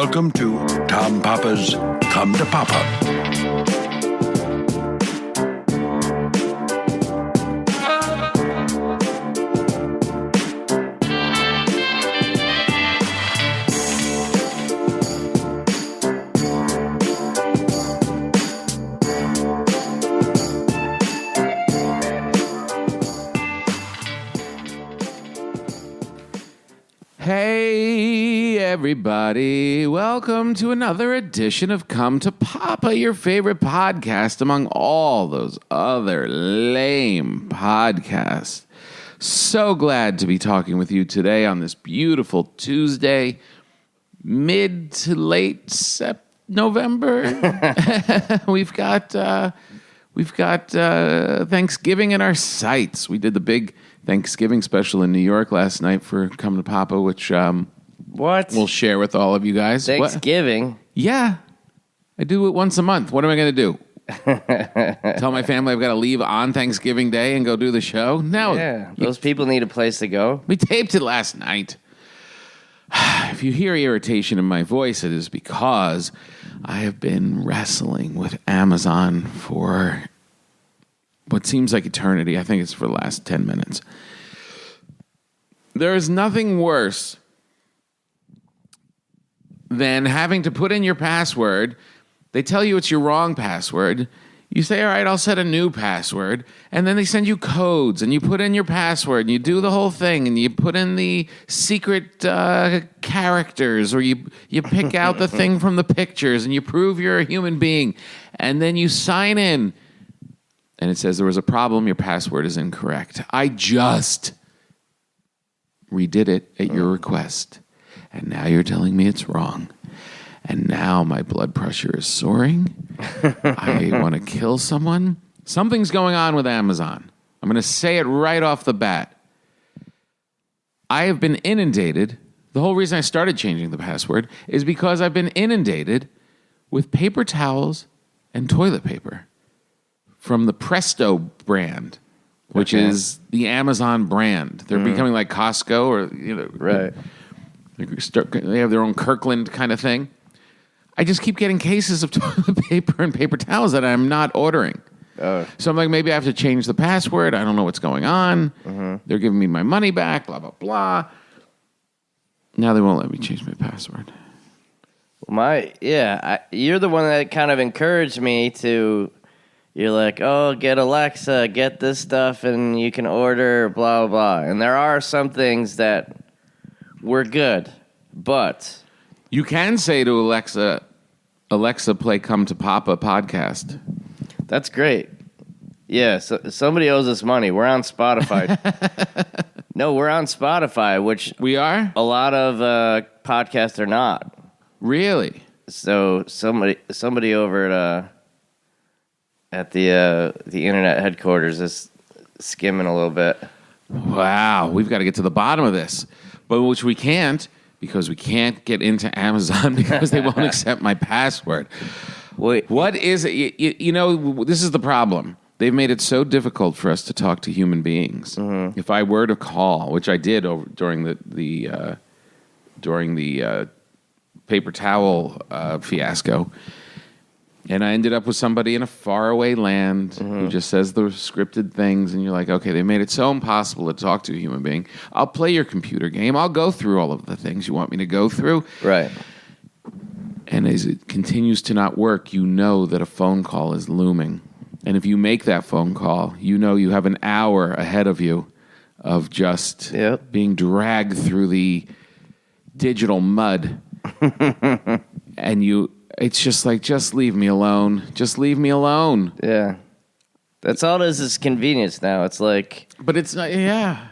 Welcome to Tom Papa's Come to Papa. Hey, everybody. Welcome to another edition of Come to Papa, your favorite podcast among all those other lame podcasts. So glad to be talking with you today on this beautiful Tuesday, mid to late November. We've got Thanksgiving in our sights. We did the big Thanksgiving special in New York last night for Come to Papa, which we'll share with all of you guys. Thanksgiving? What? Yeah. I do it once a month. What am I going to do? Tell my family I've got to leave on Thanksgiving Day and go do the show? No. Yeah, those people need a place to go. We taped it last night. If you hear irritation in my voice, it is because I have been wrestling with Amazon for what seems like eternity. I think it's for the last 10 minutes. There is nothing worse than having to put in your password. They tell you it's your wrong password. You say, all right, I'll set a new password. And then they send you codes, and you put in your password, and you do the whole thing, and you put in the secret characters, or you pick out the thing from the pictures, and you prove you're a human being. And then you sign in, and it says there was a problem, your password is incorrect. I just redid it at your request, and now you're telling me it's wrong. And now my blood pressure is soaring. I want to kill someone. Something's going on with Amazon. I'm going to say it right off the bat. I have been inundated. The whole reason I started changing the password is because I've been inundated with paper towels and toilet paper from the Presto brand, which is the Amazon brand. They're becoming like Costco, or Right. They have their own Kirkland kind of thing. I just keep getting cases of toilet paper and paper towels that I'm not ordering. So I'm like, maybe I have to change the password. I don't know what's going on. They're giving me my money back, blah, blah, blah. Now they won't let me change my password. You're the one that kind of encouraged me to. You're like, oh, get Alexa, get this stuff, and you can order, blah, blah. And there are some things that were good, but You can say to Alexa, play Come to Papa podcast. that's great. Yeah, so somebody owes us money. We're on Spotify. No, we're on Spotify, which We are? a lot of podcasts are not. Really? So somebody over at the internet headquarters is skimming a little bit. Wow, we've got to get to the bottom of this. But which we can't, because we can't get into Amazon because they won't accept my password. Wait, What is it? You know, this is the problem. They've made it so difficult for us to talk to human beings. If I were to call, which I did during the paper towel fiasco, and I ended up with somebody in a faraway land who just says the scripted things, and you're like, okay, they made it so impossible to talk to a human being. I'll play your computer game. I'll go through all of the things you want me to go through. right. And as it continues to not work, you know that a phone call is looming. And if you make that phone call, you know you have an hour ahead of you of just being dragged through the digital mud. And it's just like, just leave me alone. Just leave me alone. Yeah. That's all it is convenience now. It's like... But it's not, yeah.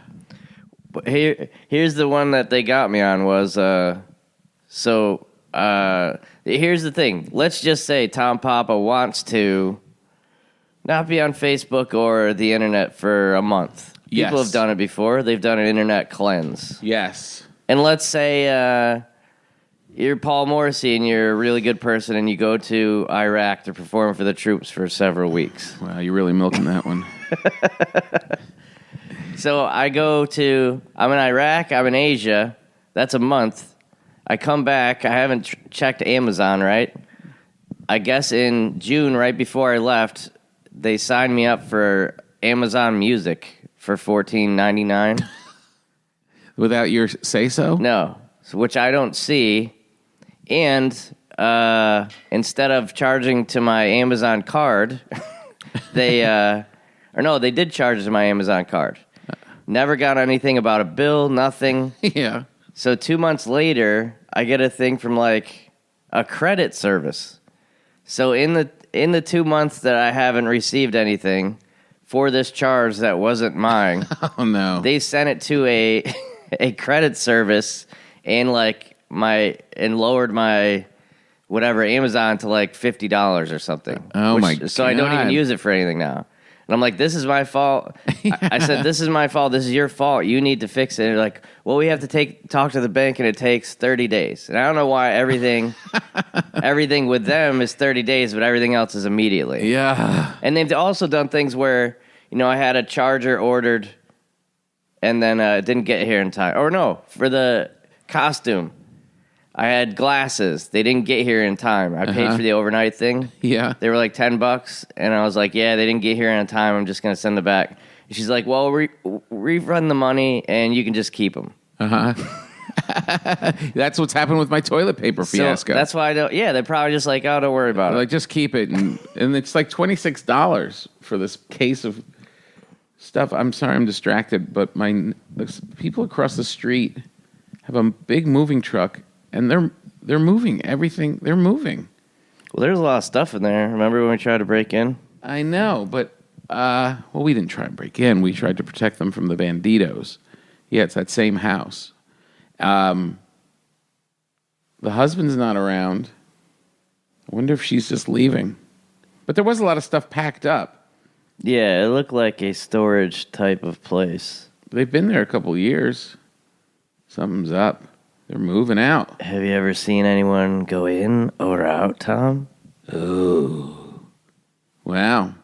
But here's the one that they got me on was... here's the thing. Let's just say Tom Papa wants to not be on Facebook or the internet for a month. Yes. People have done it before. They've done an internet cleanse. Yes. And let's say you're Paul Morrissey and you're a really good person and you go to Iraq to perform for the troops for several weeks. Wow, you're really milking that one. So I'm in Iraq, I'm in Asia. That's a month. I come back. I haven't checked Amazon, right? I guess in June, right before I left, they signed me up for Amazon Music for $14.99. Without your say-so? No, which I don't see. And instead of charging to my Amazon card, they did charge to my Amazon card. Never got anything about a bill, nothing. Yeah. So 2 months later, I get a thing from like a credit service. So in the 2 months that I haven't received anything for this charge that wasn't mine, Oh no. they sent it to a credit service and lowered my whatever Amazon to like $50 or something. Oh my God. So I don't even use it for anything now. And I'm like, this is my fault. I said, this is my fault. This is your fault. You need to fix it. And they're like, well, we have to talk to the bank, and it takes 30 days. And I don't know why everything with them is 30 days, but everything else is immediately. Yeah. And they've also done things where, I had a charger ordered, and then it didn't get here in time. Or no, for the costume, I had glasses. They didn't get here in time. I paid for the overnight thing. Yeah. They were like $10, and I was like, yeah, they didn't get here in time. I'm just going to send them back. And she's like, well, refund the money, and you can just keep them. That's what's happened with my toilet paper fiasco. So that's why I don't. Yeah, they're probably just like, oh, don't worry about it. Like, just keep it. And it's like $26 for this case of stuff. I'm sorry I'm distracted, but people across the street have a big moving truck, and they're moving everything. They're moving. Well, there's a lot of stuff in there. Remember when we tried to break in? I know, but we didn't try and break in. We tried to protect them from the banditos. Yeah, it's that same house. The husband's not around. I wonder if she's just leaving. But there was a lot of stuff packed up. Yeah, it looked like a storage type of place. They've been there a couple years. Something's up. They're moving out. Have you ever seen anyone go in or out, Tom? Ooh. Wow.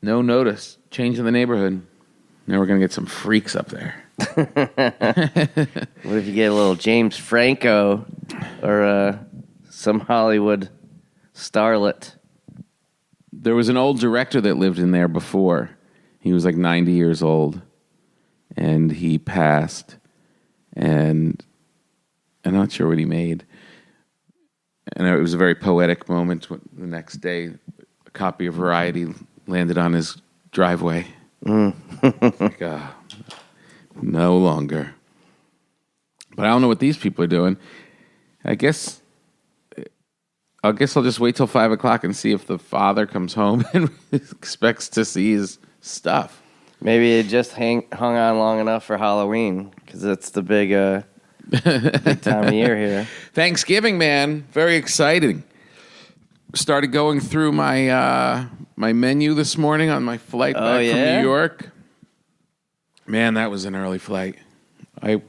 No notice. Change in the neighborhood. Now we're going to get some freaks up there. What if you get a little James Franco or some Hollywood starlet? There was an old director that lived in there before. He was like 90 years old. And he passed. And I'm not sure what he made. And it was a very poetic moment. The next day, a copy of Variety landed on his driveway. Like, no longer. But I don't know what these people are doing. I guess I'll just wait till 5 o'clock and see if the father comes home and expects to see his stuff. Maybe it just hung on long enough for Halloween, because it's the big time of year here. Thanksgiving, man. Very exciting. Started going through my menu this morning on my flight back from New York. Man, that was an early flight. I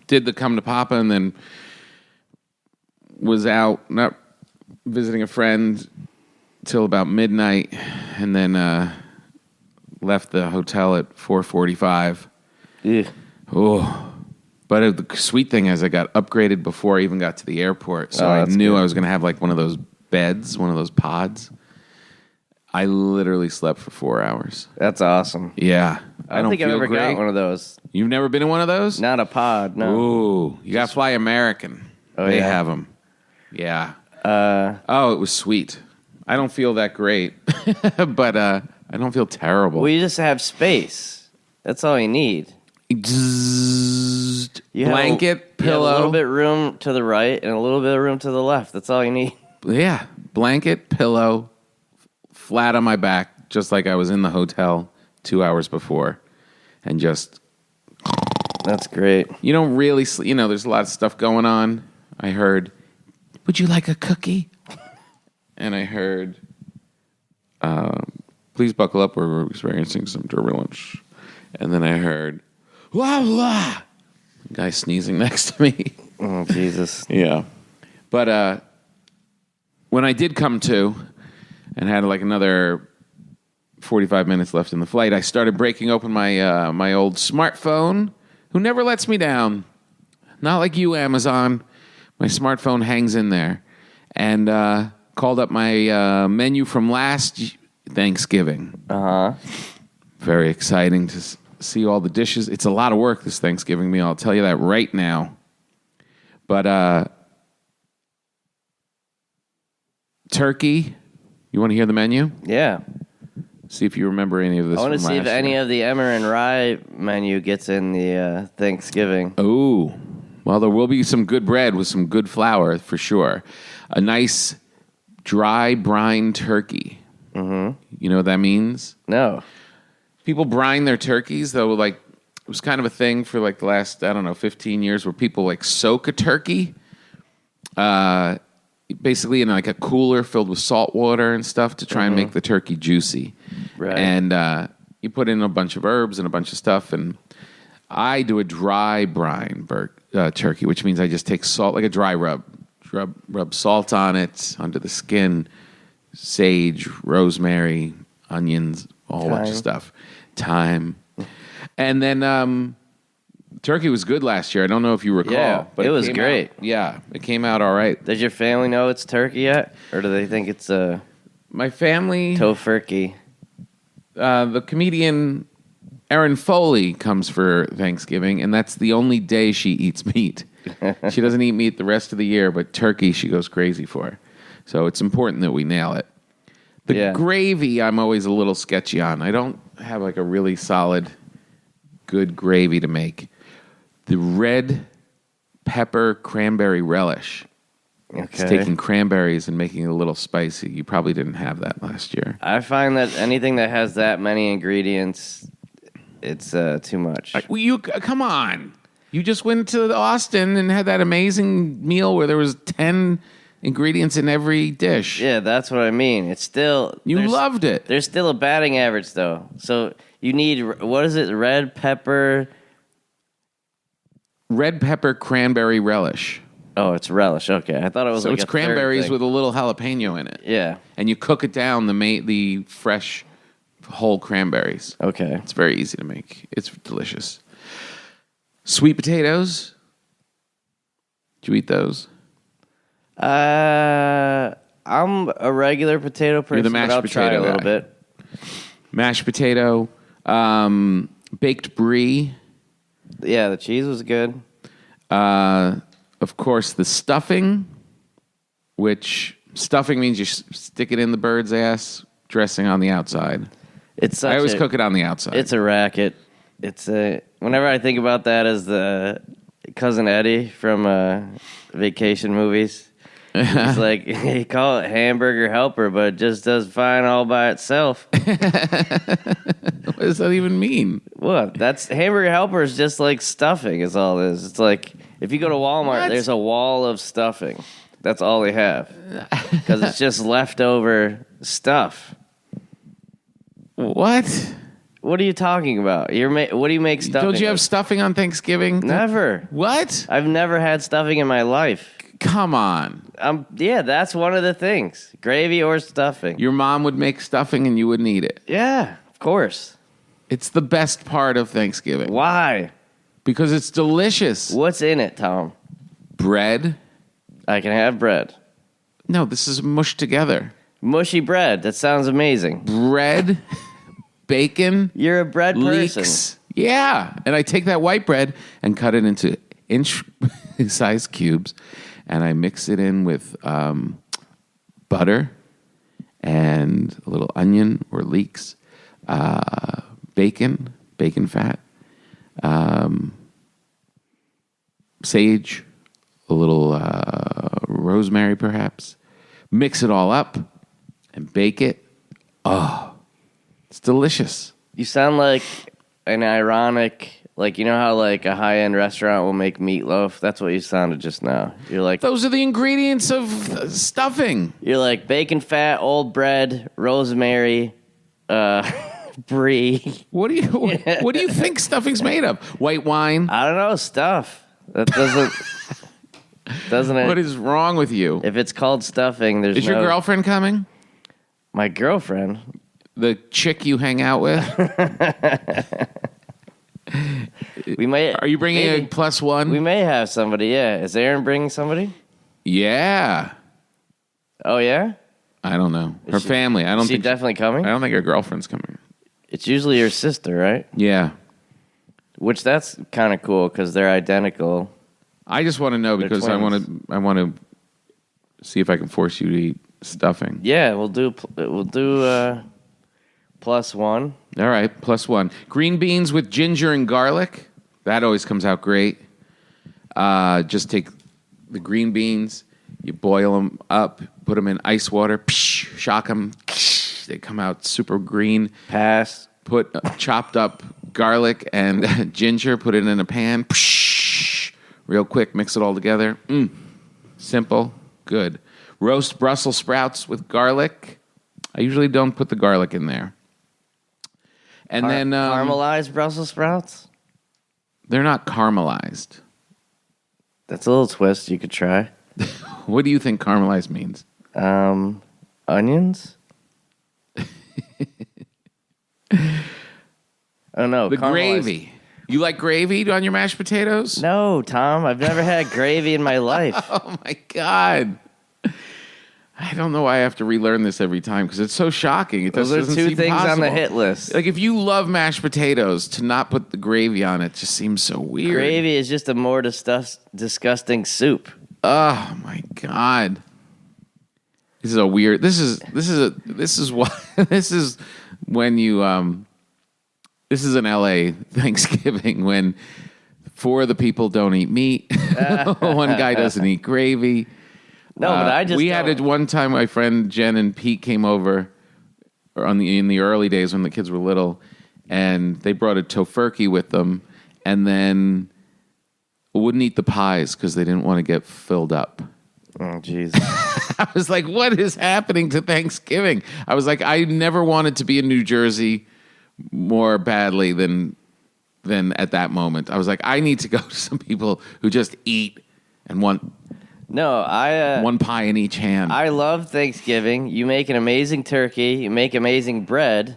did the Come to Papa and then was out, not visiting a friend till about midnight, and then left the hotel at 4:45. Yeah. Oh, but the sweet thing is I got upgraded before I even got to the airport, so I knew I was going to have like one of those beds, one of those pods. I literally slept for 4 hours. That's awesome. Yeah. I don't think I've ever got one of those. You've never been in one of those? Not a pod, no. Ooh, you got to fly American. Oh, they yeah? have them. Yeah. It was sweet. I don't feel that great, but I don't feel terrible. Well, you just have space. That's all you need. Blanket, pillow. You have a little bit room to the right and a little bit of room to the left. That's all you need. Yeah. Blanket, pillow, flat on my back, just like I was in the hotel 2 hours before. And just... That's great. You don't really sleep. You know, there's a lot of stuff going on. I heard, would you like a cookie? And I heard, please buckle up, we're experiencing some turbulence. And then I heard, wah, wah. Guy sneezing next to me. Oh, Jesus. Yeah. But when I did come to and had like another 45 minutes left in the flight, I started breaking open my old smartphone, who never lets me down. not like you, Amazon. My smartphone hangs in there. And called up my menu from last Thanksgiving. Uh-huh. Very exciting to see all the dishes. It's a lot of work this Thanksgiving meal. I'll tell you that right now. But turkey. You want to hear the menu? Yeah. See if you remember any of this. I want to from see if last any year. of the Emmer and Rye menu gets in the Thanksgiving. Oh, well, there will be some good bread with some good flour for sure. A nice dry brine turkey. Mm-hmm. You know what that means? No. People brine their turkeys, though. Like it was kind of a thing for like the last 15 years, where people like soak a turkey, basically in like a cooler filled with salt water and stuff to try and make the turkey juicy. Right. And you put in a bunch of herbs and a bunch of stuff, and I do a dry brine turkey, which means I just take salt, like a dry rub salt on it, under the skin, sage, rosemary, onions, a whole bunch of stuff, thyme. And then turkey was good last year. I don't know if you recall. Yeah, but it was came great. It came out all right. Does your family know it's turkey yet? Or do they think it's a My family, tofurkey? the comedian Erin Foley comes for Thanksgiving, and that's the only day she eats meat. She doesn't eat meat the rest of the year, but turkey she goes crazy for. So it's important that we nail it. The gravy I'm always a little sketchy on. I don't have like a really solid, good gravy to make. The red pepper cranberry relish. It's taking cranberries and making it a little spicy. You probably didn't have that last year. I find that anything that has that many ingredients, it's too much. Come on. You just went to Austin and had that amazing meal where there was 10 ingredients in every dish. Yeah, that's what I mean. It's still... You loved it. There's still a batting average, though. So you need, what is it, red pepper cranberry relish. Oh, it's relish. Okay, I thought it was So like it's a third cranberries thing. with a little jalapeno in it. Yeah. And you cook it down, the fresh whole cranberries. Okay. It's very easy to make. It's delicious. Sweet potatoes. Did you eat those? I'm a regular potato person, You're the mashed but I'll try potato a little guy. bit. Mashed potato. Baked brie. Yeah, the cheese was good. Of course, the stuffing, which stuffing means you stick it in the bird's ass, dressing on the outside. I always cook it on the outside. It's a racket. Whenever I think about that as the Cousin Eddie from vacation movies, he's like, he call it hamburger helper, but it just does fine all by itself. What does that even mean? What? That's hamburger helper is just like stuffing is all it is. It's like if you go to Walmart, there's a wall of stuffing. That's all they have. Because it's just leftover stuff. What? What are you talking about? What do you make stuffing? Don't you have with? stuffing on Thanksgiving? Never. What? I've never had stuffing in my life. Come on. Yeah, that's one of the things. Gravy or stuffing. Your mom would make stuffing and you wouldn't eat it. Yeah, of course. It's the best part of Thanksgiving. Why? Because it's delicious. What's in it, Tom? Bread. I can have bread. No, this is mushed together. Mushy bread. That sounds amazing. Bread, bacon, You're a bread person. leeks. Yeah. And I take that white bread and cut it into inch-sized cubes, and I mix it in with butter and a little onion or leeks, bacon fat, sage, a little rosemary perhaps. Mix it all up and bake it. Oh, it's delicious. You sound like an ironic, like, you know how like a high-end restaurant will make meatloaf? That's what you sounded just now. You're like, Those are the ingredients of stuffing. you're like bacon fat, old bread, rosemary, brie. What do you think stuffing's made of? White wine? I don't know, stuff. That doesn't it? What is wrong with you? If it's called stuffing, there's Is your girlfriend coming? My girlfriend? The chick you hang out with? We may. Are you bringing a plus one? We may have somebody. Yeah. Is Aaron bringing somebody? Yeah. Oh yeah. I don't know. Her family. I don't think definitely coming. I don't think her girlfriend's coming. It's usually your sister, right? Yeah. Which that's kind of cool because they're identical. I just want to know because I want to see if I can force you to eat stuffing. Yeah, we'll do plus one. All right, plus one. Green beans with ginger and garlic. That always comes out great. Just take the green beans, you boil them up, put them in ice water, shock them. They come out super green. Pass. Put chopped up garlic and ginger, put it in a pan. Real quick, mix it all together. Simple, good. Roast Brussels sprouts with garlic. I usually don't put the garlic in there. And then caramelized Brussels sprouts? They're not caramelized. That's a little twist you could try. What do you think caramelized means? Onions? Oh no, the gravy. You like gravy on your mashed potatoes? No, Tom. I've never had gravy in my life. Oh my God. I don't know why I have to relearn this every time because it's so shocking. It Those are doesn't two seem things possible. on the hit list. Like if you love mashed potatoes, to not put the gravy on it just seems so weird. Gravy is just a more disgusting soup. Oh my God. This is a weird. This is what this is when you this is an LA Thanksgiving when 4 of the people don't eat meat. One guy doesn't eat gravy. No, but I just we had it one time. My friend Jen and Pete came over in the early days when the kids were little, and they brought a tofurkey with them, and then wouldn't eat the pies because they didn't want to get filled up. Oh, jeez. I was like, what is happening to Thanksgiving? I was like, I never wanted to be in New Jersey more badly than at that moment. I was like, I need to go to some people who just eat and want one pie in each hand. I love Thanksgiving. You make an amazing turkey. You make amazing bread.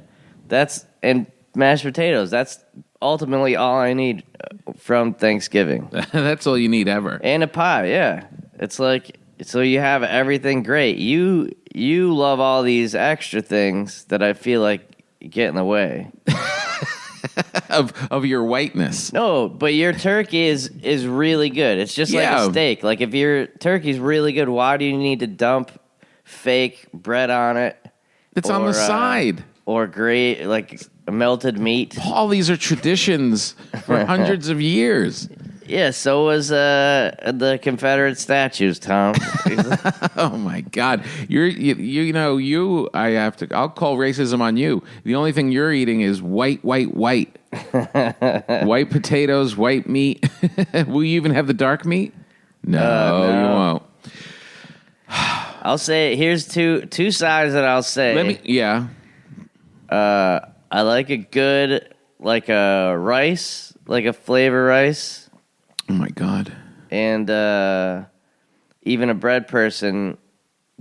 And mashed potatoes. That's ultimately all I need from Thanksgiving. That's all you need ever. And a pie, yeah. It's like, so you have everything great. You love all these extra things that I feel like get in the way. of your whiteness. No, but your turkey is really good. It's just like a steak. Like if your turkey's really good, why do you need to dump fake bread on it? It's on the side. Or like melted meat. Paul, these are traditions for hundreds of years. Yeah, so was the Confederate statues, Tom. Oh my God, I'll call racism on you. The only thing you're eating is white, white potatoes, white meat. Will you even have the dark meat? No, you won't. I'll say here's two sides that I'll say. I like a good rice, like a flavor rice. Oh my God. And even a bread person,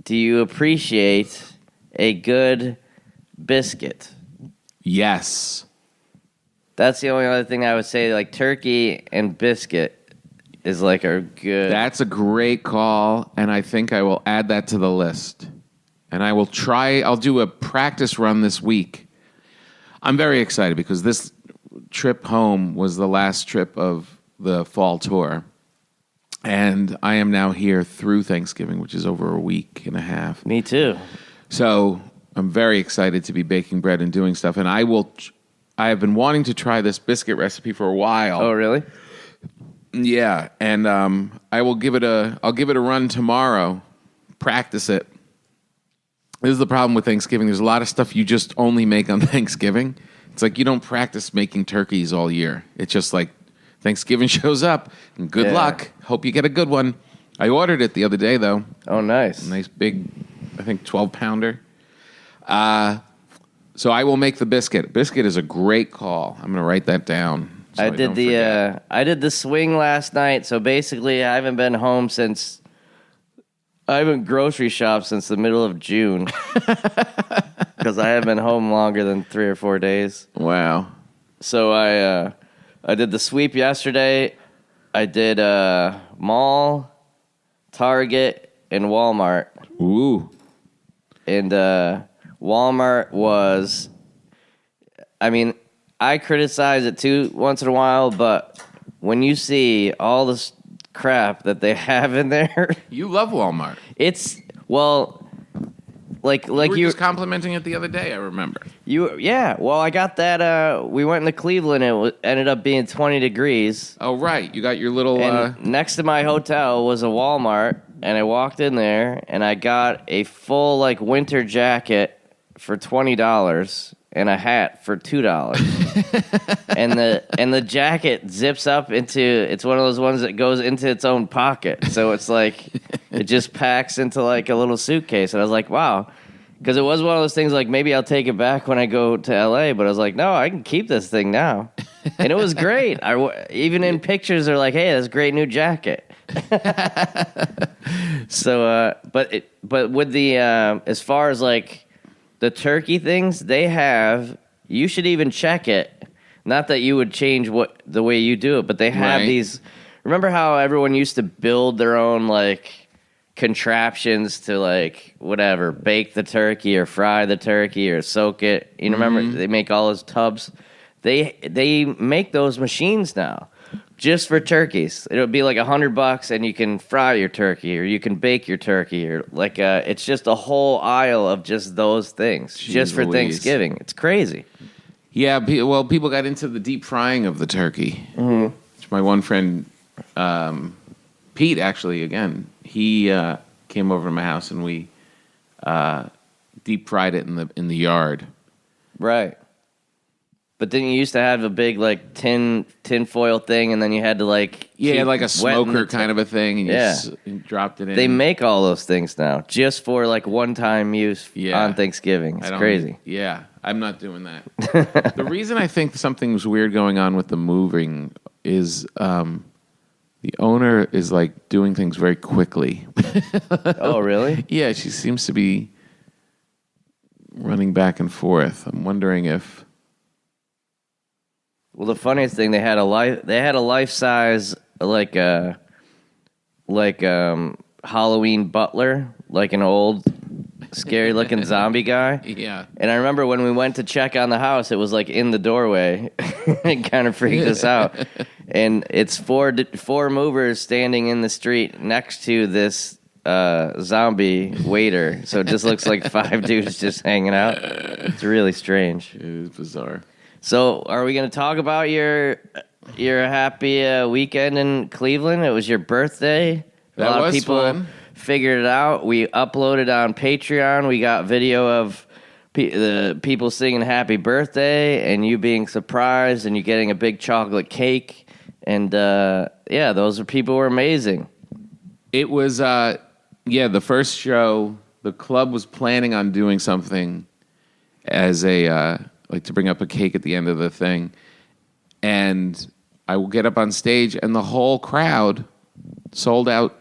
do you appreciate a good biscuit? Yes. That's the only other thing I would say. Like turkey and biscuit is like a good. That's a great call, and I think I will add that to the list. And I will try. I'll do a practice run this week. I'm very excited because this trip home was the last trip of the fall tour. And I am now here through Thanksgiving, which is over a week and a half. Me too. So I'm very excited to be baking bread and doing stuff. And I have been wanting to try this biscuit recipe for a while. Oh, really? Yeah. And I'll give it a run tomorrow. Practice it. This is the problem with Thanksgiving. There's a lot of stuff you just only make on Thanksgiving. It's like you don't practice making turkeys all year. It's just like Thanksgiving shows up, and good luck. Hope you get a good one. I ordered it the other day, though. Oh, nice. A nice big, I think, 12-pounder. So I will make the biscuit. Biscuit is a great call. I'm going to write that down. So I did the swing last night, so basically I haven't been home since... I haven't grocery shopped since the middle of June because I haven't been home longer than 3 or 4 days. Wow. So I I did the sweep yesterday. I did mall, Target, and Walmart. Ooh. And Walmart was, I mean, I criticize it too once in a while, but when you see all this crap that they have in there, You love Walmart. it's, well, like You were you just complimenting it the other day, I remember. yeah. Well, I got that. We went into Cleveland. And it ended up being 20 degrees. Oh, right. You got your little... And next to my hotel was a Walmart, and I walked in there, and I got a full like winter jacket for $20 and a hat for $2. and the jacket zips up into, it's one of those ones that goes into its own pocket. So it's like it just packs into like a little suitcase. And I was like, wow. Because it was one of those things like maybe I'll take it back when I go to LA, but I was like, no, I can keep this thing now. And it was great. Even in pictures, they're like, hey, that's a great new jacket. So, but with the as far as like the turkey things they have, you should even check it. Not that you would change the way you do it, but they have these. Remember how everyone used to build their own like contraptions to like whatever, bake the turkey or fry the turkey or soak it. You remember they make all those tubs. They make those machines now just for turkeys. It'll be like $100 and you can fry your turkey or you can bake your turkey or like it's just a whole aisle of just those things just for Thanksgiving. It's crazy. Yeah, well, people got into the deep frying of the turkey. Mm-hmm. Which my one friend, Pete, actually, again, he came over to my house and we deep fried it in the yard. Right. But then you used to have a big like tin foil thing, and then you had to like like a smoker kind of a thing, and you dropped it in. They make all those things now just for like one-time use on Thanksgiving. It's crazy. Yeah, I'm not doing that. The reason I think something's weird going on with the moving is the owner is like doing things very quickly. Oh, really? Yeah, she seems to be running back and forth. I'm wondering if. Well, the funniest thing, they had a life-size like Halloween butler, like an old scary-looking zombie guy. Yeah. And I remember when we went to check on the house, it was like in the doorway. It kind of freaked us out. And it's four movers standing in the street next to this zombie waiter. So it just looks like 5 dudes just hanging out. It's really strange. It is bizarre. So, are we going to talk about your happy weekend in Cleveland? It was your birthday. That a lot was of people fun. Figured it out. We uploaded on Patreon. We got video of the people singing "Happy Birthday" and you being surprised and you getting a big chocolate cake. And those people were amazing. It was the first show. The club was planning on doing something as a. Like to bring up a cake at the end of the thing. And I will get up on stage and the whole crowd, sold out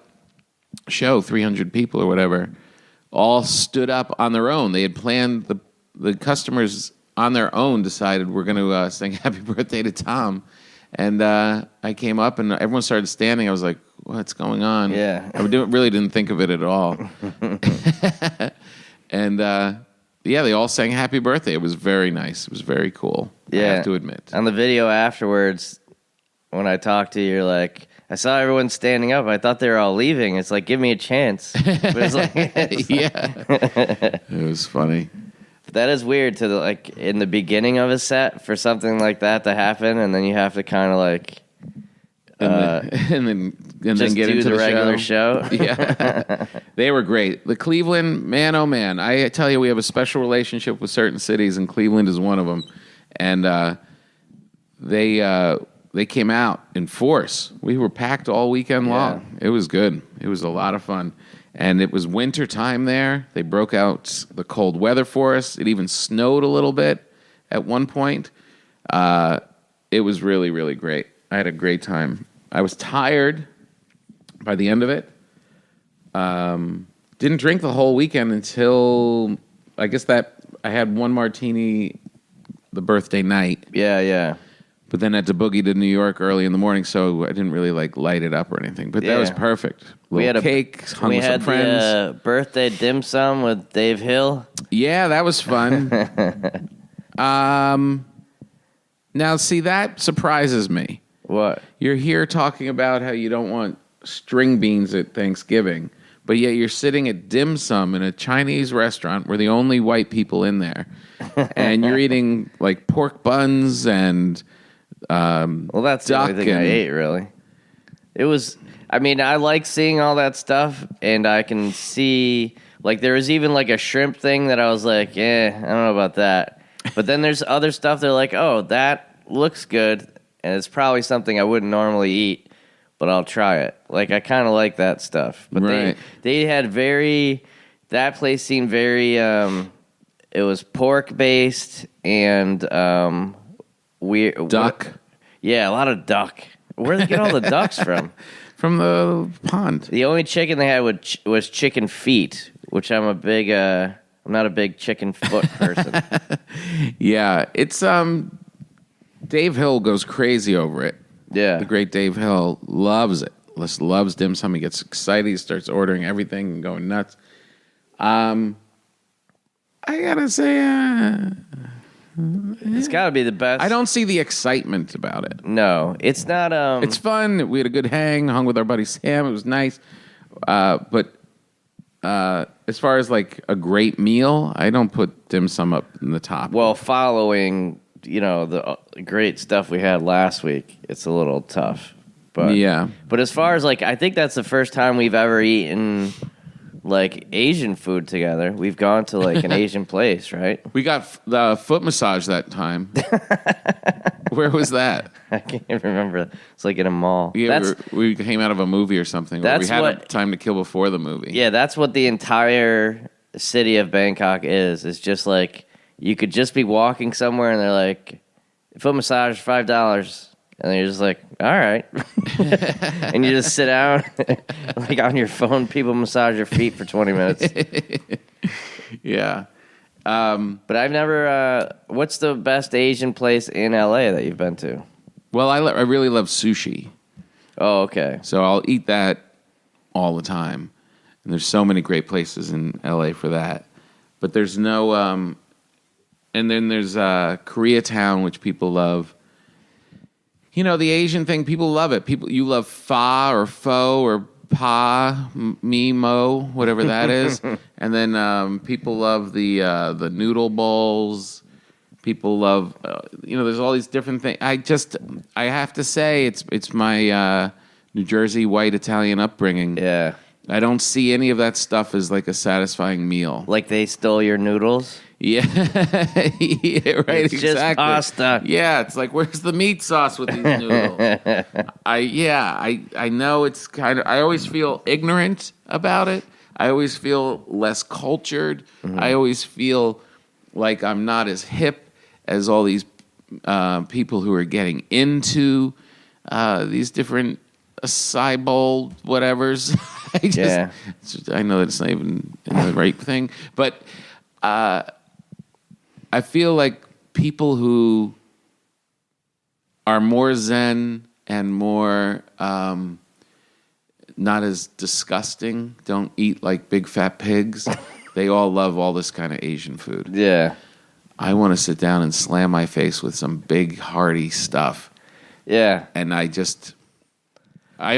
show, 300 people or whatever, all stood up on their own. They had planned, the customers on their own decided we're going to sing Happy Birthday to Tom. And I came up and everyone started standing. I was like, what's going on? Yeah. I really didn't think of it at all. And they all sang Happy Birthday. It was very nice. It was very cool. Yeah. I have to admit. On the video afterwards, when I talked to you, you're like, I saw everyone standing up. I thought they were all leaving. It's like, give me a chance. But it's like, It was funny. That is weird to like in the beginning of a set for something like that to happen, and then you have to kind of like and then get into the regular show. Yeah, they were great. The Cleveland, man, oh man! I tell you, we have a special relationship with certain cities, and Cleveland is one of them. And they came out in force. We were packed all weekend long. It was good. It was a lot of fun, and it was winter time there. They broke out the cold weather for us. It even snowed a little bit at one point. It was really, really great. I had a great time. I was tired by the end of it. Didn't drink the whole weekend until I guess that I had one martini the birthday night. Yeah. But then had to boogie to New York early in the morning, so I didn't really like light it up or anything. But that was perfect. We had a cake, hung we with some had friends. the birthday dim sum with Dave Hill. Yeah, that was fun. Now, see, that surprises me. What? You're here talking about how you don't want string beans at Thanksgiving, but yet you're sitting at dim sum in a Chinese restaurant. We're the only white people in there, and you're eating like pork buns and Well, that's the only thing I ate, really. It was, I mean, I like seeing all that stuff, and I can see, like, there was even, like, a shrimp thing that I was like, I don't know about that. But then there's other stuff they're like, oh, that looks good, and it's probably something I wouldn't normally eat, but I'll try it. Like, I kind of like that stuff. But right. they had that place seemed very, it was pork-based and weird. duck. Yeah, a lot of duck. Where did they get all the ducks from? From the pond. The only chicken they had was chicken feet, which I'm not a big chicken foot person. Yeah, it's Dave Hill goes crazy over it. Yeah. The great Dave Hill loves it. Just loves dim sum. He gets excited. He starts ordering everything and going nuts. I gotta say, It's got to be the best. I don't see the excitement about it. No, it's not. It's fun. We had a good hang. Hung with our buddy Sam. It was nice. But as far as like a great meal, I don't put dim sum up in the top. Well, following the great stuff we had last week, it's a little tough. But yeah. But as far as like, I think that's the first time we've ever eaten like Asian food together. We've gone to like an Asian place, right? We got the foot massage that time. Where was that? I can't remember. It's like in a mall. Yeah, we came out of a movie or something. Or we had a what- time to kill before the movie. Yeah, that's what the entire city of Bangkok is. It's just like you could just be walking somewhere and they're like, foot massage, $5. And you're just like, all right. And you just sit down, like on your phone, people massage your feet for 20 minutes. Yeah. But I've never, what's the best Asian place in LA that you've been to? Well, I really love sushi. Oh, okay. So I'll eat that all the time. And there's so many great places in LA for that. But there's no, and then there's Koreatown, which people love. You know, the Asian thing, people love it. You love pho or pho or pa, me, mo, whatever that is. And then people love the noodle bowls. People love, there's all these different things. I have to say, it's my New Jersey white Italian upbringing. Yeah. I don't see any of that stuff as like a satisfying meal. Like they stole your noodles? Yeah, yeah, right. It's exactly. just pasta. Yeah, it's like, where's the meat sauce with these noodles? I know it's kind of. I always feel ignorant about it. I always feel less cultured. Mm-hmm. I always feel like I'm not as hip as all these people who are getting into these different acai bowl whatevers. I know that it's not even the right thing, but. I feel like people who are more zen and more not as disgusting, don't eat like big fat pigs, they all love all this kind of Asian food. Yeah. I want to sit down and slam my face with some big, hearty stuff. Yeah. And I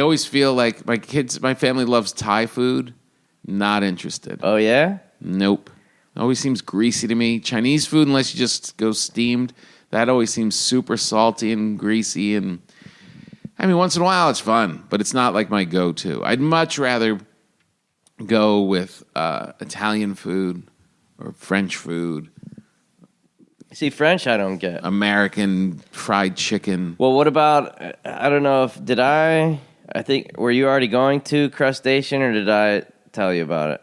always feel like my family loves Thai food. Not interested. Oh, yeah? Nope. Always seems greasy to me. Chinese food, unless you just go steamed, that always seems super salty and greasy. And I mean, once in a while it's fun, but it's not like my go-to. I'd much rather go with Italian food or French food. See, French I don't get. American fried chicken. Well, what about, I don't know were you already going to Crustacean or did I tell you about it?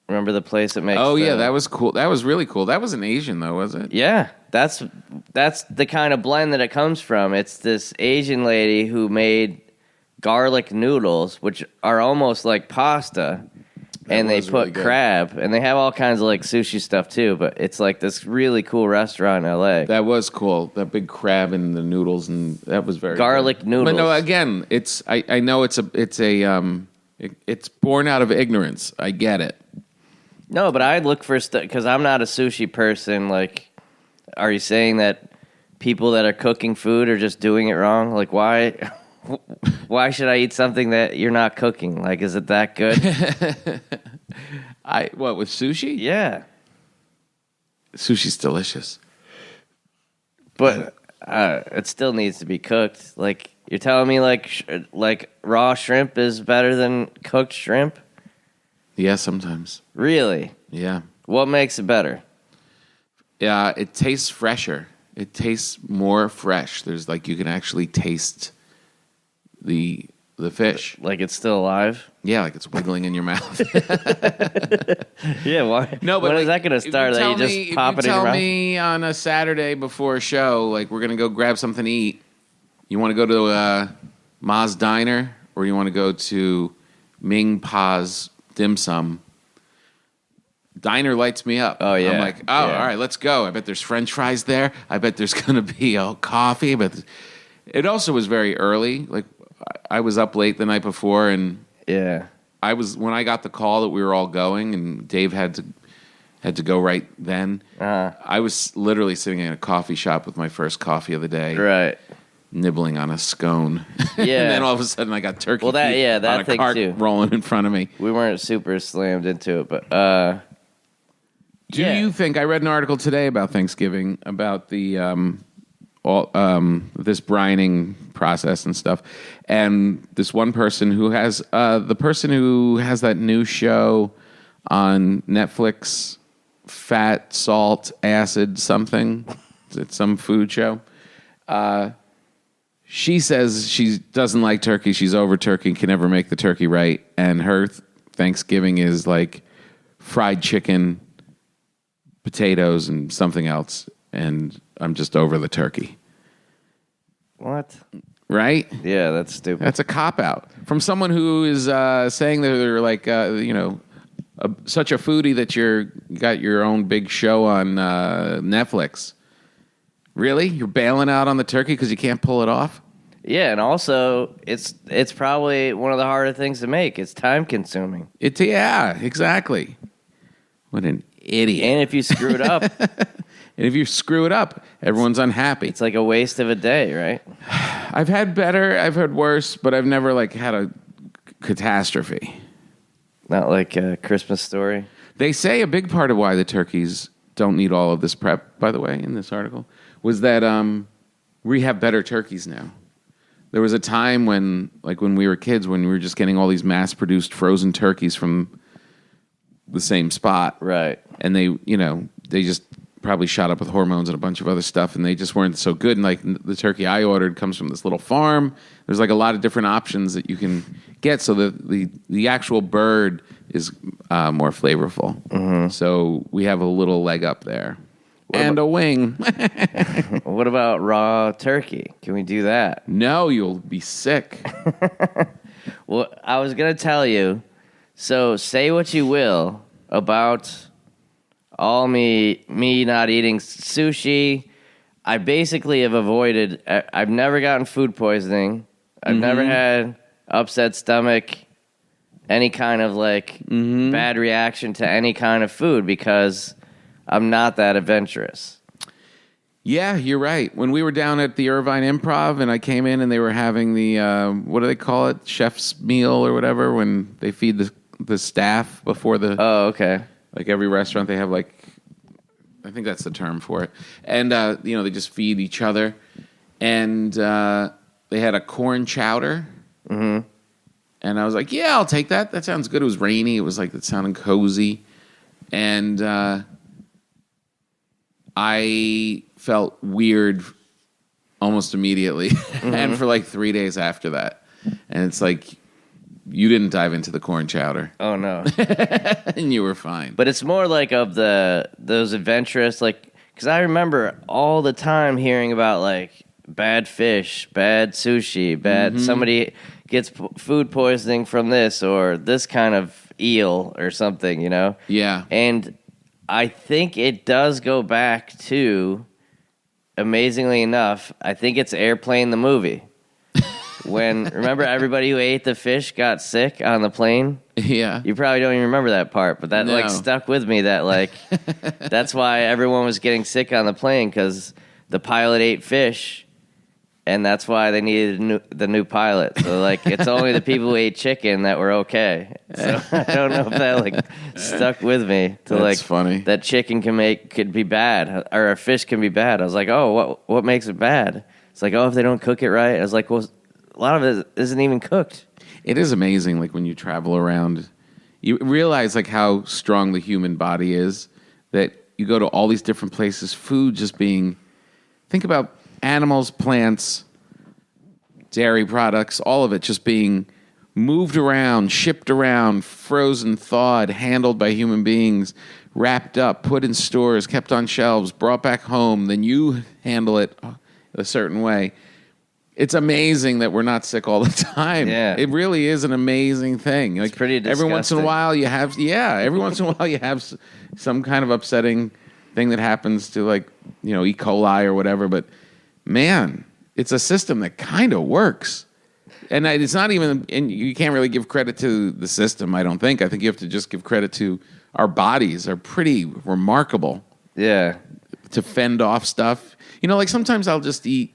Remember the place that makes? Oh, yeah, that was cool. That was really cool. That wasn't Asian, though, was it? Yeah, that's the kind of blend that it comes from. It's this Asian lady who made garlic noodles, which are almost like pasta, and they was put really good. crab, and they have all kinds of like sushi stuff too. But it's like this really cool restaurant in LA. That was cool. That big crab and the noodles, and that was very Garlic good. noodles. But no, again, it's I know it's born out of ignorance. I get it. No, but I'd look for stuff because I'm not a sushi person. Like, are you saying that people that are cooking food are just doing it wrong? Like, why? Why should I eat something that you're not cooking? Like, is it that good? What with sushi? Yeah, Sushi's delicious. but it still needs to be cooked. Like, you're telling me like raw shrimp is better than cooked shrimp? Yeah, sometimes. Really? Yeah. What makes it better? Yeah, it tastes fresher. It tastes more fresh. There's like you can actually taste the fish. Like it's still alive? Yeah, like it's wiggling in your mouth. Yeah, why? No, but when like, is that going to start? That you just pop it in your mouth? Tell me on a Saturday before a show, like we're gonna go grab something to eat. You want to go to Ma's Diner, or you want to go to Ming Pa's Dim Sum? Diner lights me up. Oh, yeah. I'm like, all right, let's go. I bet there's French fries there. I bet there's gonna be coffee. But it also was very early. Like I was up late the night before, and Yeah. when I got the call that we were all going, and Dave had to go right then. I was literally sitting in a coffee shop with my first coffee of the day, Right. nibbling on a scone. Yeah. And then all of a sudden, I got turkey Well, feet that on a thing cart too. rolling in front of me. We weren't super slammed into it, but Do you think I read an article today about Thanksgiving about the this brining process and stuff, and this one person who has that new show on Netflix, Fat, Salt, Acid, something. It's some food show. She says she doesn't like turkey. She's over turkey, can never make the turkey right, and her Thanksgiving is like fried chicken, potatoes, and something else, and I'm just over the turkey. what? Right? Yeah, that's stupid. That's a cop-out. From someone who is saying that they're like, such a foodie that you got your own big show on Netflix. Really? You're bailing out on the turkey because you can't pull it off? Yeah, and also it's probably one of the harder things to make. It's time consuming. Yeah, exactly. What an idiot. And if you screw it up, And if you screw it up, everyone's unhappy. it's like a waste of a day, right? I've had better, I've had worse, but I've never like had a catastrophe. Not like a Christmas Story. They say a big part of why the turkeys don't need all of this prep, by the way, in this article, was that we have better turkeys now. There was a time when we were kids, when we were just getting all these mass-produced frozen turkeys from the same spot. Right. And they just probably shot up with hormones and a bunch of other stuff, and they just weren't so good. And like the turkey I ordered comes from this little farm. There's like a lot of different options that you can get, so the actual bird is more flavorful. Mm-hmm. So we have a little leg up there. And a wing. What about raw turkey? Can we do that? No, you'll be sick. Well, I was going to tell you, so say what you will about all me not eating sushi. I basically have avoided, I've never gotten food poisoning. I've never had upset stomach, any kind of bad reaction to any kind of food because I'm not that adventurous. Yeah, you're right. When we were down at the Irvine Improv and I came in and they were having the, what do they call it? Chef's meal or whatever, when they feed the staff before the... Oh, okay. Like every restaurant, they have I think that's the term for it. And, they just feed each other. And they had a corn chowder. Mm-hmm. And I was like, yeah, I'll take that. That sounds good. It was rainy. It was it sounded cozy. And I felt weird almost immediately. And for 3 days after that. And it's like, you didn't dive into the corn chowder. Oh, no. And you were fine. But it's more of those adventurous, because I remember all the time hearing about bad fish, bad sushi, bad somebody gets food poisoning from this or this kind of eel or something, you know? Yeah. And I think it does go back to, amazingly enough, I think it's Airplane the movie. Remember everybody who ate the fish got sick on the plane? Yeah. You probably don't even remember that part, but that like stuck with me. That like, that's why everyone was getting sick on the plane, because the pilot ate fish, and that's why they needed the new pilot. So like, it's only the people who ate chicken that were okay. So I don't know if that like stuck with me. To That's like, funny. that chicken could be bad, or a fish can be bad. I was like, oh, what makes it bad? It's like, oh, if they don't cook it right. I was like, well, a lot of it isn't even cooked. It is amazing, like, when you travel around, you realize, like, how strong the human body is, that you go to all these different places, food just being, think about animals, plants, dairy products, all of it just being moved around, shipped around, frozen, thawed, handled by human beings, wrapped up, put in stores, kept on shelves, brought back home, then you handle it a certain way. It's amazing that we're not sick all the time. Yeah. It really is an amazing thing. Like, It's pretty disgusting. every once in a while you have some kind of upsetting thing that happens to, like, you know, E. coli or whatever, but man, it's a system that kind of works. And it's not even, and you can't really give credit to the system, I don't think. I think you have to just give credit to our bodies are pretty remarkable. Yeah. To fend off stuff. You know, like sometimes I'll just eat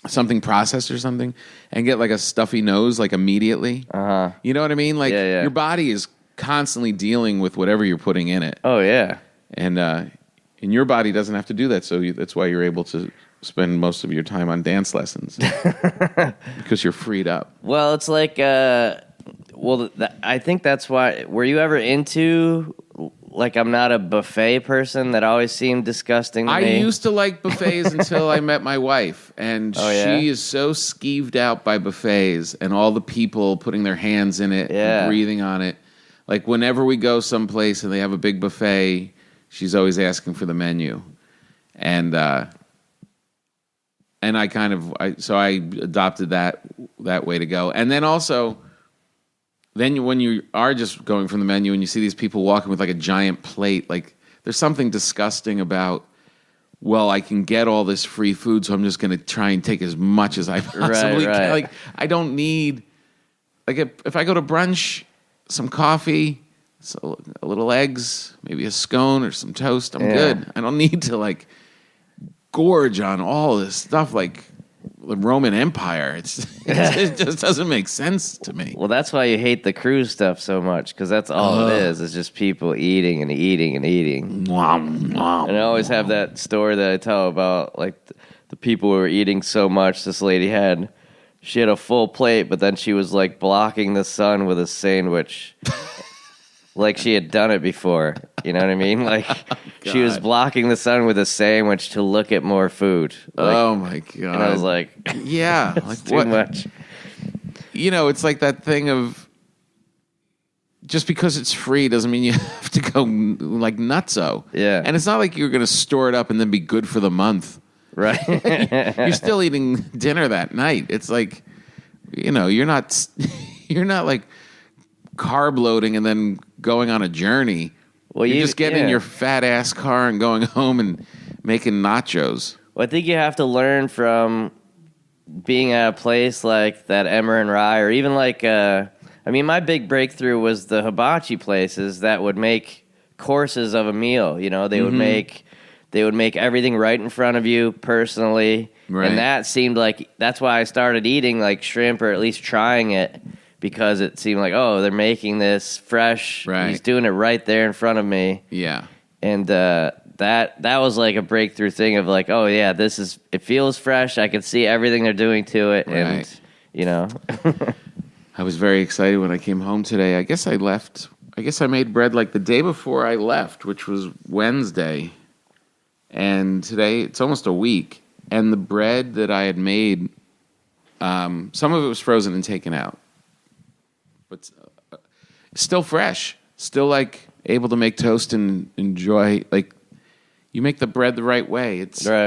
something processed or something and get like a stuffy nose like immediately. Uh-huh. You know what I mean? Like your body is constantly dealing with whatever you're putting in it. Oh, yeah. And your body doesn't have to do that, so that's why you're able to spend most of your time on dance lessons because you're freed up. Well, it's like, I think that's why. Were you ever into, like, I'm not a buffet person? That always seemed disgusting to me. I used to like buffets until I met my wife, and she is so skeeved out by buffets and all the people putting their hands in it and breathing on it. Like, whenever we go someplace and they have a big buffet, she's always asking for the menu. And I adopted that way to go. And then also, when you are just going from the menu and you see these people walking with like a giant plate, like there's something disgusting about, well, I can get all this free food, so I'm just going to try and take as much as I possibly can. Like, I don't need, like, if I go to brunch, some coffee, so a little eggs, maybe a scone or some toast, I'm good. I don't need to like gorge on all this stuff like the Roman Empire. It just doesn't make sense to me. Well, that's why you hate the cruise stuff so much, because that's all it is. It's just people eating and eating and eating. And I always have that story that I tell about, like, the people who were eating so much. This lady had a full plate, but then she was like blocking the sun with a sandwich. Like she had done it before. You know what I mean? Like, she was blocking the sun with a sandwich to look at more food. Like, oh, my God. And I was like, yeah. Like, too much. You know, it's like that thing of just because it's free doesn't mean you have to go like nutso. Yeah. And it's not like you're going to store it up and then be good for the month. Right. You're still eating dinner that night. It's like, you know, you're not like carb loading and then going on a journey. Well, you just get in your fat ass car and going home and making nachos. Well, I think you have to learn from being at a place like that Emmer and Rye, or even like, my big breakthrough was the hibachi places that would make courses of a meal. You know, they would make everything right in front of you personally. Right. And that seemed like, that's why I started eating like shrimp, or at least trying it, because it seemed like, oh, they're making this fresh. Right. He's doing it right there in front of me. Yeah. And that was like a breakthrough thing of like, oh yeah, it feels fresh. I can see everything they're doing to it. Right. And, you know. I was very excited when I came home today. I guess I made bread like the day before I left, which was Wednesday. And today, it's almost a week. And the bread that I had made, some of it was frozen and taken out. But still fresh, still like able to make toast and enjoy. Like, you make the bread the right way. It sticks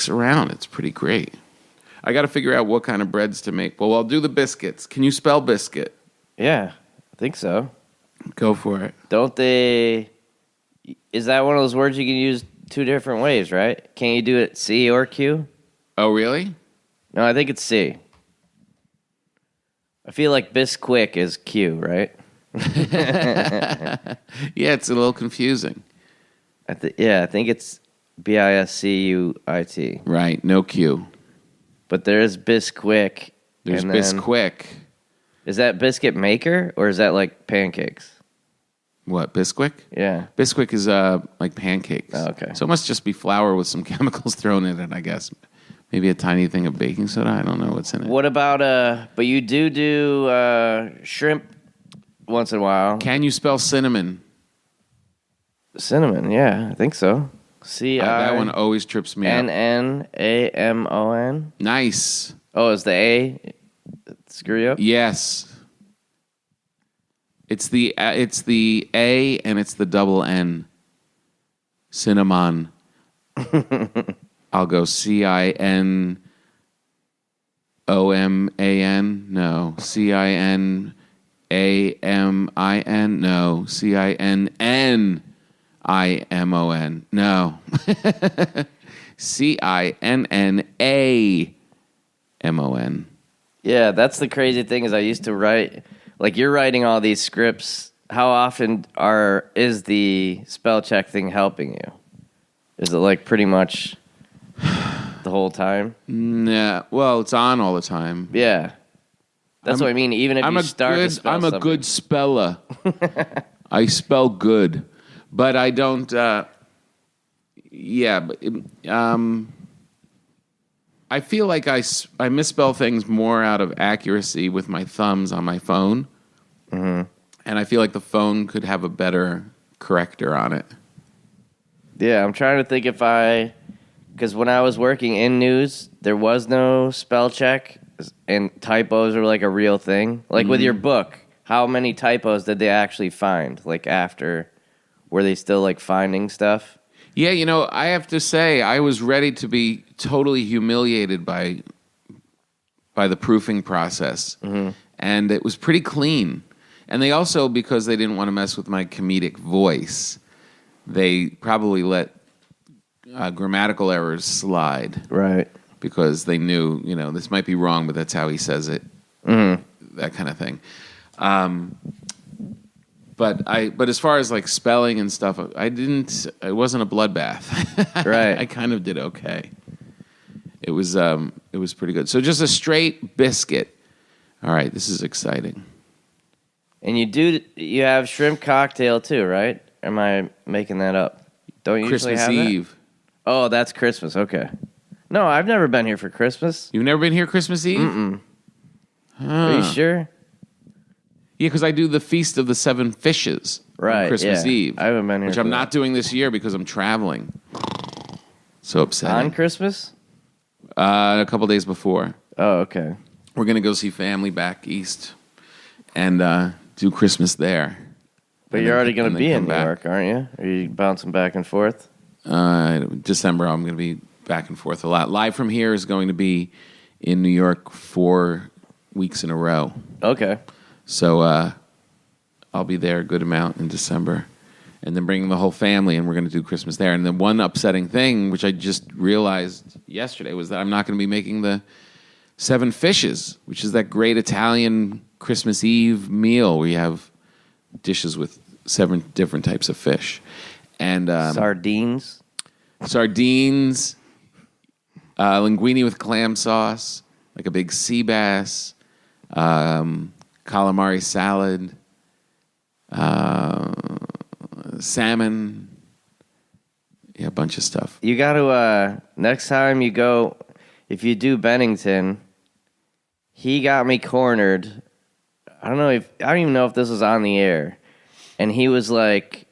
around. It's pretty great. I got to figure out what kind of breads to make. Well, I'll do the biscuits. Can you spell biscuit? Yeah, I think so. Go for it. Don't they? Is that one of those words you can use two different ways, right? Can't you do it C or Q? Oh, really? No, I think it's C. I feel like Bisquick is Q, right? Yeah, it's a little confusing. I think it's Biscuit. Right, no Q. But there is Bisquick. There's and then- Bisquick. Is that biscuit maker or is that like pancakes? What, Bisquick? Yeah. Bisquick is like pancakes. Oh, okay. So it must just be flour with some chemicals thrown in it, I guess. Maybe a tiny thing of baking soda. I don't know what's in it. What about but you do shrimp once in a while. Can you spell cinnamon? Cinnamon, yeah, I think so. That one always trips me up. Cinnamon. Nice. Oh, is the A screw you up? Yes. It's the A and it's the double N. Cinnamon. I'll go CINOMAN. No. CINAMIN. No. CINNIMON. No. CINNAMON. Yeah, that's the crazy thing is I used to write, like you're writing all these scripts. How often is the spell check thing helping you? Is it like pretty much the whole time? Nah, well, it's on all the time. Yeah. That's what I mean. Even if you start to spell I'm a something. good speller. I spell good, but I don't. I feel like I misspell things more out of accuracy with my thumbs on my phone, and I feel like the phone could have a better corrector on it. Yeah, I'm trying to think because when I was working in news, there was no spell check, and typos are like a real thing. Like with your book, how many typos did they actually find? Like after, were they still like finding stuff? Yeah, I have to say, I was ready to be totally humiliated by the proofing process, and it was pretty clean. And they also, because they didn't want to mess with my comedic voice, they probably let grammatical errors slide. Right. Because they knew, this might be wrong, but that's how he says it. That kind of thing. But as far as like spelling and stuff, it wasn't a bloodbath. Right. I kind of did okay. It was pretty good. So just a straight biscuit. All right, this is exciting. And you have shrimp cocktail too, right? Am I making that up? Don't you usually Christmas have Eve. That? Oh, that's Christmas. Okay. No, I've never been here for Christmas. You've never been here Christmas Eve? Mm-mm. Are you sure? Yeah, because I do the Feast of the Seven Fishes on Christmas Eve. I haven't been here. Which I'm not doing this year because I'm traveling. So upsetting. On Christmas? A couple days before. Oh, okay. We're going to go see family back east and do Christmas there. But you're already going to be in New York, aren't you? Are you bouncing back and forth? December, I'm going to be back and forth a lot. Live from Here is going to be in New York 4 weeks in a row. Okay. So I'll be there a good amount in December. And then bringing the whole family, and we're going to do Christmas there. And then one upsetting thing, which I just realized yesterday, was that I'm not going to be making the Seven Fishes, which is that great Italian Christmas Eve meal where you have dishes with 7 different types of fish. And sardines, linguine with clam sauce, like a big sea bass, calamari salad, salmon, a bunch of stuff. You got to, next time you go, if you do Bennington, he got me cornered. I don't even know if this was on the air. And he was like,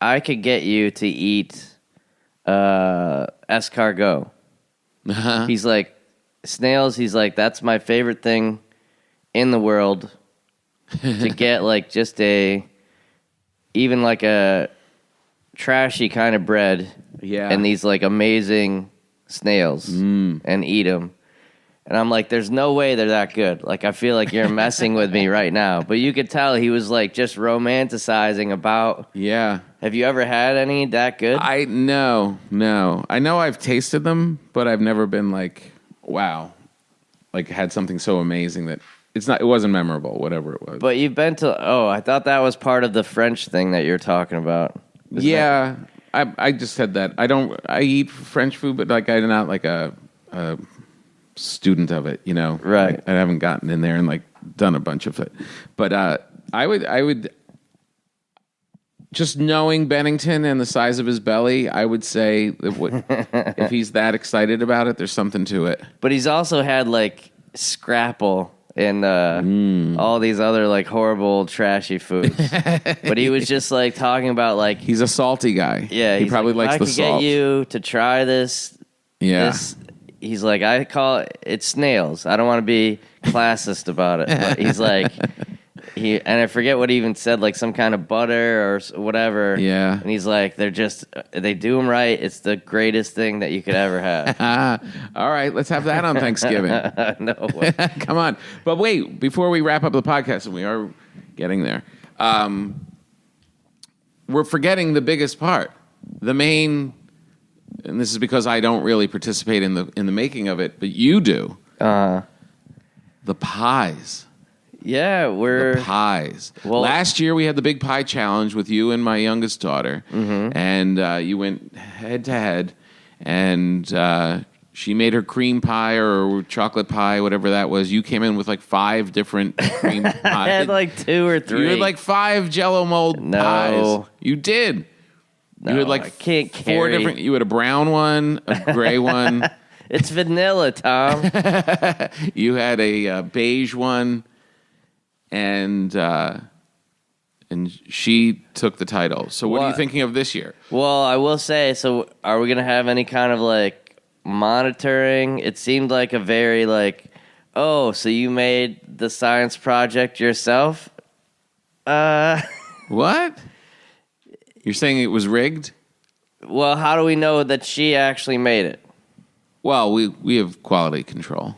I could get you to eat escargot. Uh-huh. He's like, snails, he's like, that's my favorite thing in the world. To get like just even like a trashy kind of bread. Yeah. And these like amazing snails and eat them. And I'm like, there's no way they're that good. Like, I feel like you're messing with me right now. But you could tell he was like just romanticizing about. Yeah. Have you ever had any that good? No. I know I've tasted them, but I've never been like, wow, like had something so amazing that it wasn't memorable, whatever it was. But you've been to, I thought that was part of the French thing that you're talking about. Yeah. I just said that. I eat French food, but like I'm not like a student of it, you know? Right. I haven't gotten in there and like done a bunch of it. But I would just knowing Bennington and the size of his belly, I would say if he's that excited about it, there's something to it. But he's also had like Scrapple and all these other like horrible trashy foods. But he was just like talking about like he's a salty guy. Yeah, he probably likes the salt. I could get you to try this. Yeah. He's like, I call it snails. I don't want to be classist about it. But he's like, and I forget what he even said, like some kind of butter or whatever. Yeah. And he's like, they do them right. It's the greatest thing that you could ever have. All right, let's have that on Thanksgiving. No way. Come on. But wait, before we wrap up the podcast, and we are getting there, we're forgetting the biggest part, the main. And this is because I don't really participate in the making of it, but you do. The pies. Yeah, the pies. Well, last year we had the big pie challenge with you and my youngest daughter, and you went head to head, and she made her cream pie or chocolate pie, whatever that was. You came in with like 5 different cream pies. I had like 2 or 3. You had like 5 Jell-O mold pies. You did. No, you had like I can't 4 different. You had a brown one, a gray one. It's vanilla, Tom. You had a beige one, and she took the title. So what are you thinking of this year? Well, I will say, so are we going to have any kind of like monitoring? It seemed like a very like, oh, so you made the science project yourself? What? You're saying it was rigged? Well, how do we know that she actually made it? Well, we have quality control.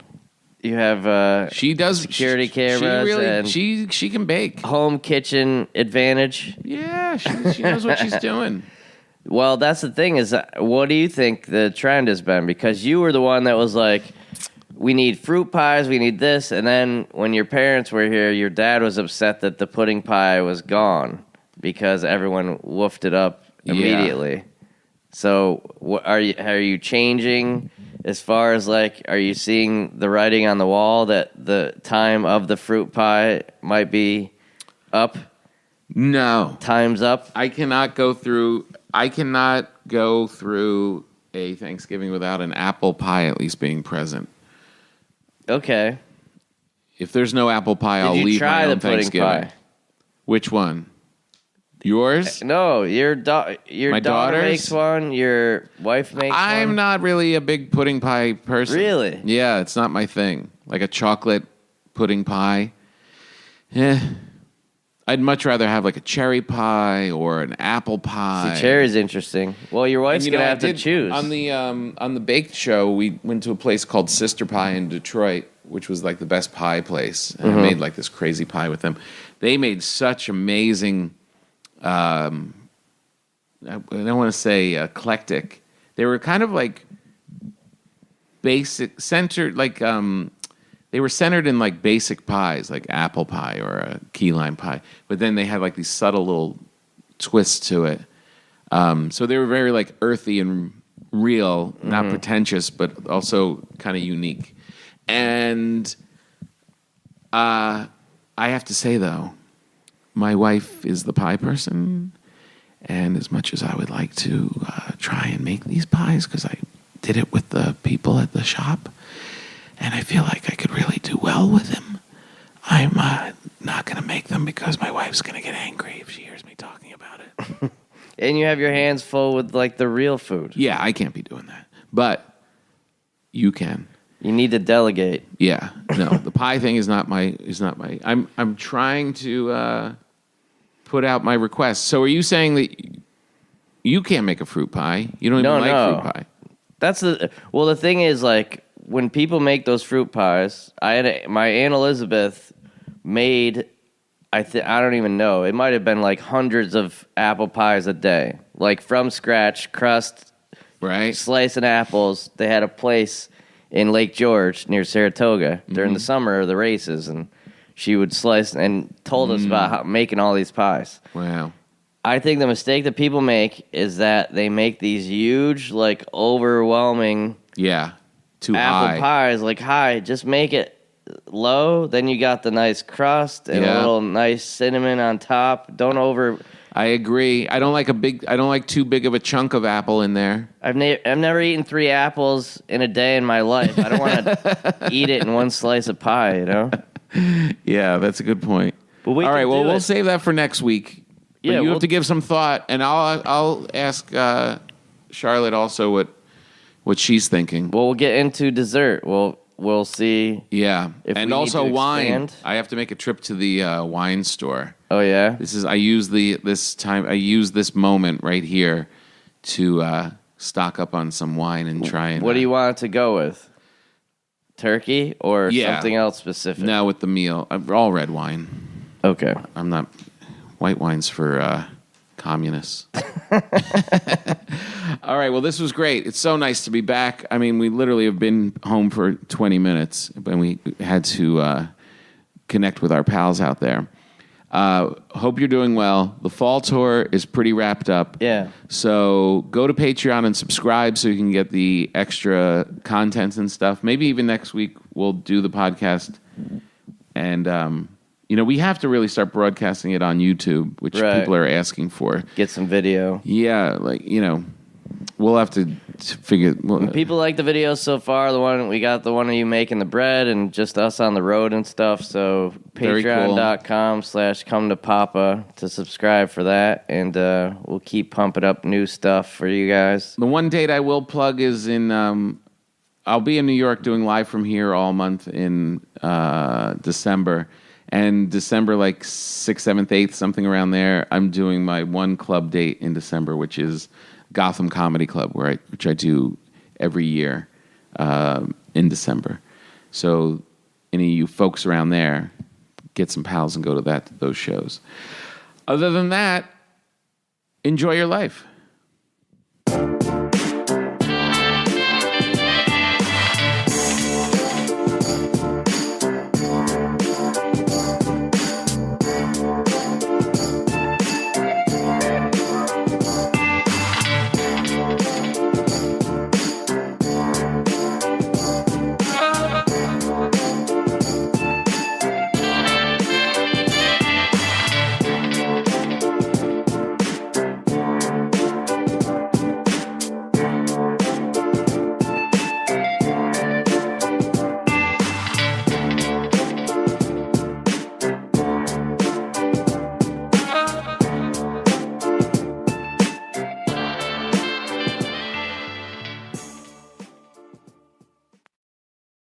You have she does security cameras. And she can bake. Home kitchen advantage. Yeah, she knows what she's doing. Well, that's the thing is, what do you think the trend has been? Because you were the one that was like, we need fruit pies, we need this. And then when your parents were here, your dad was upset that the pudding pie was gone because everyone woofed it up immediately. Yeah. So are you changing as far as like, are you seeing the writing on the wall that the time of the fruit pie might be up? No. Time's up? I cannot go through a Thanksgiving without an apple pie at least being present. Okay. If there's no apple pie, I'll leave my own Thanksgiving. Pie? Which one? Yours? No, your daughter makes one. Your wife makes one. I'm not really a big pudding pie person. Really? Yeah, it's not my thing. Like a chocolate pudding pie. I'd much rather have like a cherry pie or an apple pie. See, cherry's interesting. Well, your wife's gonna have to choose. On the baked show, we went to a place called Sister Pie in Detroit, which was like the best pie place. And I made like this crazy pie with them. They made such amazing. I don't want to say eclectic. They were kind of like basic, centered, like they were centered in like basic pies, like apple pie or a key lime pie. But then they had like these subtle little twists to it. So they were very like earthy and real, not pretentious, but also kind of unique. And I have to say though, my wife is the pie person, and as much as I would like to try and make these pies, because I did it with the people at the shop, and I feel like I could really do well with them, I'm not going to make them because my wife's going to get angry if she hears me talking about it. And you have your hands full with like the real food. Yeah, I can't be doing that, but you can. You need to delegate. Yeah, no, the pie thing is not my. I'm trying to put out my request. So, are you saying that you can't make a fruit pie? You don't even like fruit pie. That's the thing is like when people make those fruit pies, my Aunt Elizabeth made, I don't even know, it might have been like hundreds of apple pies a day, like from scratch, crust, right, slicing apples. They had a place in Lake George near Saratoga during the summer of the races, and she would slice and told us about making all these pies. Wow. I think the mistake that people make is that they make these huge, like, overwhelming too apple high pies. Like, just make it low. Then you got the nice crust and a little nice cinnamon on top. I agree. I don't like too big of a chunk of apple in there. I've never eaten 3 apples in a day in my life. I don't want to eat it in one slice of pie, you know? Yeah, that's a good point. But all right, well, we'll save that for next week. But you have to give some thought, and I'll ask Charlotte also what she's thinking. Well, we'll get into dessert. We'll see. Yeah, if and we also need to wine. expand. I have to make a trip to the wine store. Oh yeah. I use this moment right here to stock up on some wine and try and. What do you want it to go with? Turkey or something else specific? No, with the meal. All red wine. Okay. I'm not. White wine's for communists. All right, well, this was great. It's so nice to be back. I mean, we literally have been home for 20 minutes, but we had to connect with our pals out there. Hope you're doing well. The fall tour is pretty wrapped up. Yeah. So go to Patreon and subscribe so you can get the extra content and stuff. Maybe even next week we'll do the podcast. And, we have to really start broadcasting it on YouTube, which people are asking for. Get some video. Yeah, we'll have to figure. People like the videos so far. We got the one of you making the bread and just us on the road and stuff. So patreon.com/come to papa to subscribe for that, and we'll keep pumping up new stuff for you guys. The one date I will plug is in. I'll be in New York doing Live from Here all month in December. And December, 6th, 7th, 8th, something around there, I'm doing my one club date in December, which is Gotham Comedy Club, which I do every year in December. So any of you folks around there, get some pals and go to those shows. Other than that, enjoy your life.